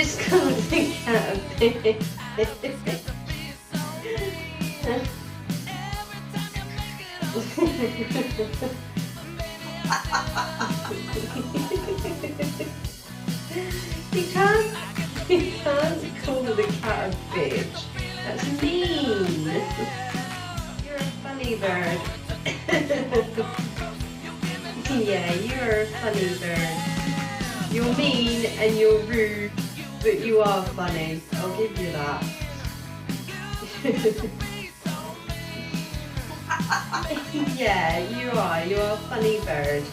just called the cat a bitch. You can't call the cat a bitch. That's mean. You're a funny bird. Yeah, you're a funny bird. You're mean and you're rude, but you are funny. I'll give you that. Yeah, you are. You're a funny bird.